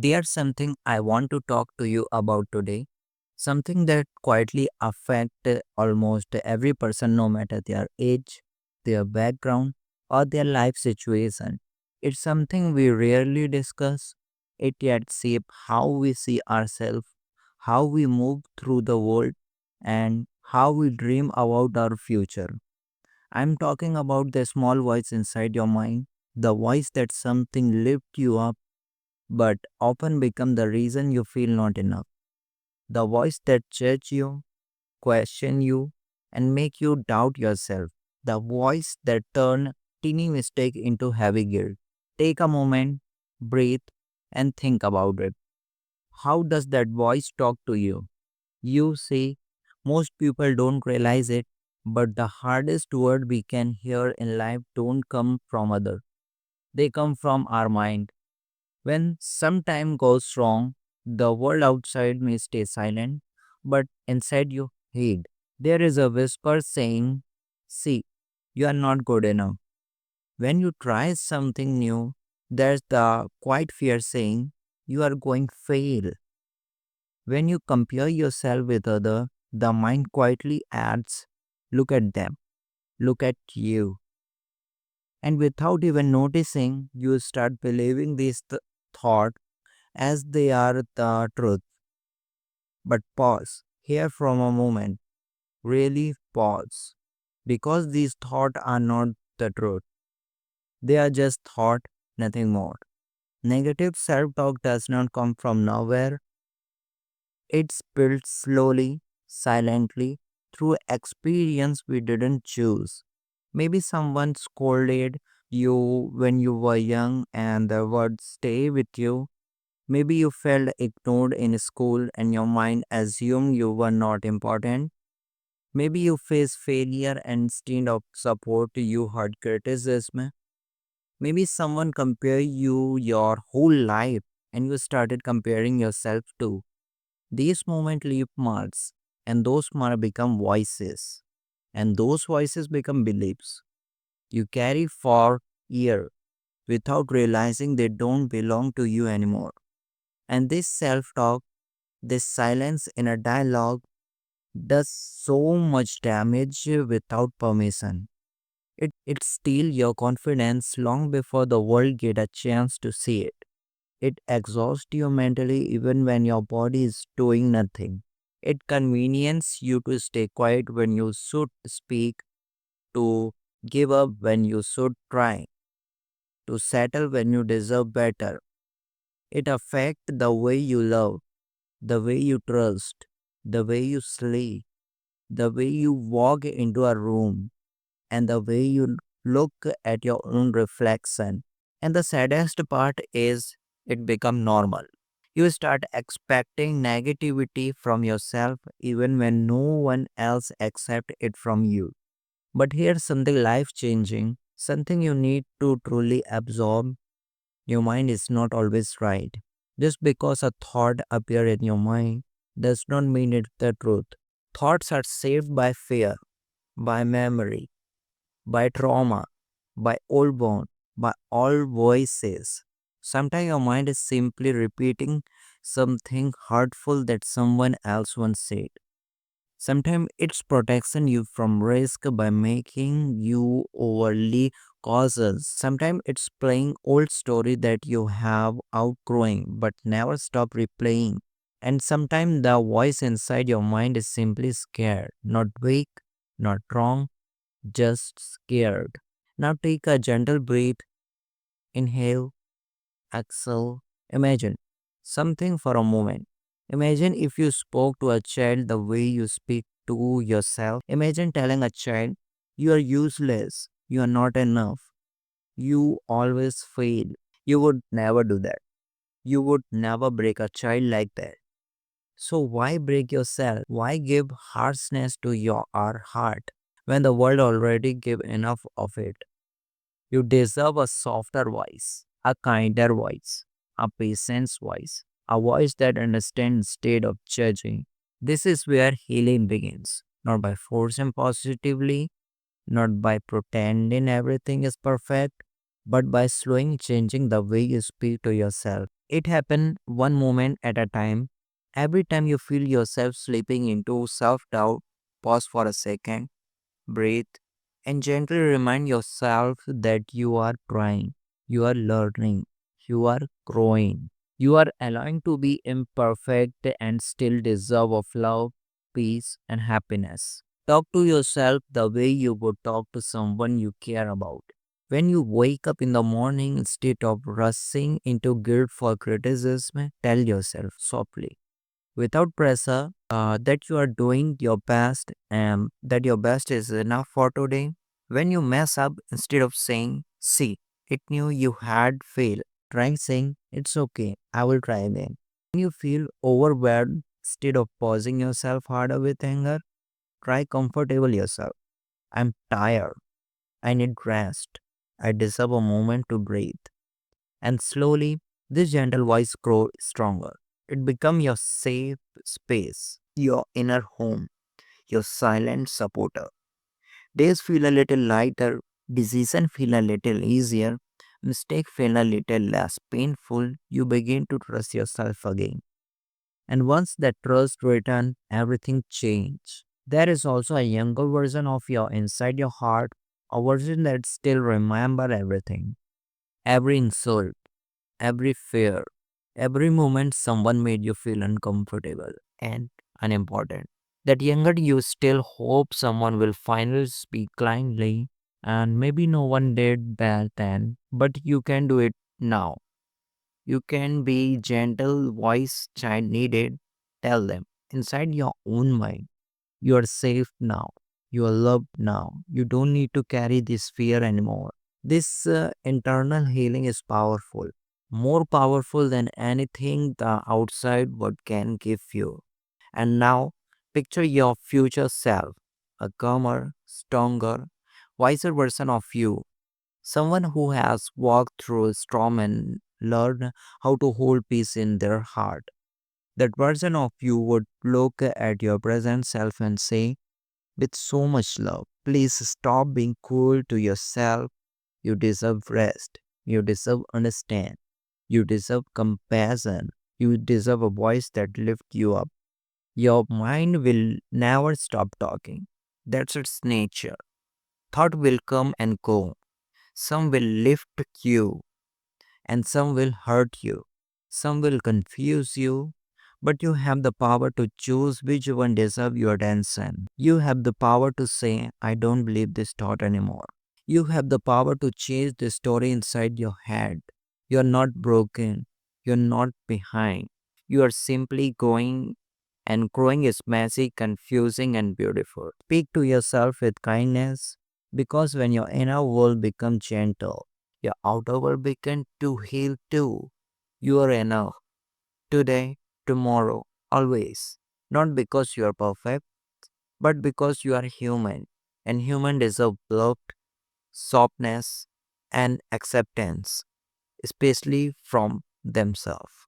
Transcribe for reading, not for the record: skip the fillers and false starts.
There's something I want to talk to you about today. Something that quietly affects almost every person, no matter their age, their background, or their life situation. It's something we rarely discuss. It yet shapes how we see ourselves, how we move through the world, and how we dream about our future. I'm talking about the small voice inside your mind, the voice that something lifts you up but often become the reason you feel not enough. The voice that judge you, question you, and make you doubt yourself. The voice that turn teeny mistake into heavy guilt. Take a moment, breathe, and think about it. How does that voice talk to you? You see, most people don't realize it, but the hardest word we can hear in life don't come from others. They come from our mind. When some time goes wrong, the world outside may stay silent, but inside your head, there is a whisper saying, "See, you are not good enough." When you try something new, there's the quiet fear saying, "You are going to fail." When you compare yourself with others, the mind quietly adds, "Look at them, look at you." And without even noticing, you start believing these thoughts as they are the truth. But pause here from a moment. Really pause. Because these thoughts are not the truth. They are just thought, nothing more. Negative self talk does not come from nowhere. It's built slowly, silently, through experience we didn't choose. Maybe someone scolded you when you were young and the words stay with you. Maybe you felt ignored in school and your mind assumed you were not important. Maybe you faced failure and instead of support you heard criticism. Maybe someone compared you your whole life and you started comparing yourself too. These moments leave marks and those marks become voices and those voices become beliefs. You carry for years without realizing they don't belong to you anymore. And this self talk, this silence in a dialogue does so much damage without permission. It steals your confidence long before the world get a chance to see it. It exhausts you mentally even when your body is doing nothing. It conveniences you to stay quiet when you should speak, to give up when you should try, to settle when you deserve better. It affects the way you love, the way you trust, the way you sleep, the way you walk into a room, and the way you look at your own reflection. And the saddest part is it become normal. You start expecting negativity from yourself even when no one else accept it from you. But here's something life changing, something you need to truly absorb. Your mind is not always right. Just because a thought appear in your mind does not mean it's the truth. Thoughts are shaped by fear, by memory, by trauma, by old bond, by all voices. Sometimes your mind is simply repeating something hurtful that someone else once said. Sometimes it's protecting you from risk by making you overly cautious. Sometimes it's playing old story that you have outgrowing but never stop replaying. And sometimes the voice inside your mind is simply scared, not weak, not wrong, just scared. Now take a gentle breath, inhale, exhale. Imagine something for a moment. Imagine if you spoke to a child the way you speak to yourself. Imagine telling a child, "You are useless, you are not enough, you always fail." You would never do that. You would never break a child like that. So why break yourself? Why give harshness to your our heart when the world already gave enough of it? You deserve a softer voice, a kinder voice, a patient voice, a voice that understands instead of judging. This is where healing begins, not by forcing positively, not by pretending everything is perfect, but by slowing changing the way you speak to yourself. It happens one moment at a time. Every time you feel yourself slipping into self doubt, pause for a second, breathe, and gently remind yourself that you are trying, you are learning, you are growing. You are allowing to be imperfect and still deserve of love, peace, and happiness. Talk to yourself the way you would talk to someone you care about. When you wake up in the morning, instead of rushing into guilt for criticism, tell yourself softly, without pressure, that you are doing your best and that your best is enough for today. When you mess up, instead of saying, see, it knew you had failed, try saying, it's okay, I will try again. When you feel overwhelmed, instead of pausing yourself harder with anger, try comfortable yourself. I'm tired. I need rest. I deserve a moment to breathe. And slowly, this gentle voice grows stronger. It becomes your safe space, your inner home, your silent supporter. Days feel a little lighter, decisions feel a little easier, mistakes feel a little less painful. You begin to trust yourself again. And once that trust returns, everything changes. There is also a younger version of your inside your heart, a version that still remember everything, every insult, every fear, every moment someone made you feel uncomfortable and unimportant. That younger you still hope someone will finally speak kindly, and maybe no one did that then, but you can do it now. You can be gentle voice child needed. Tell them inside your own mind, you are safe now. You are loved now. You don't need to carry this fear anymore. This internal healing is powerful, more powerful than anything the outside world can give you. And now, picture your future self, a calmer, stronger, wiser version of you, someone who has walked through a storm and learned how to hold peace in their heart. That version of you would look at your present self and say, with so much love, please stop being cruel to yourself. You deserve rest. You deserve understand. You deserve compassion. You deserve a voice that lifts you up. Your mind will never stop talking. That's its nature. Thought will come and go. Some will lift you and some will hurt you. Some will confuse you, but you have the power to choose which one deserves your attention. You have the power to say, I don't believe this thought anymore. You have the power to change the story inside your head. You're not broken. You're not behind. You are simply going, and growing is messy, confusing, and beautiful. Speak to yourself with kindness, because when your inner world becomes gentle, your outer world becomes to heal too. You are enough today, tomorrow, always. Not because you are perfect, but because you are human. And human deserve love, softness, and acceptance, especially from themselves.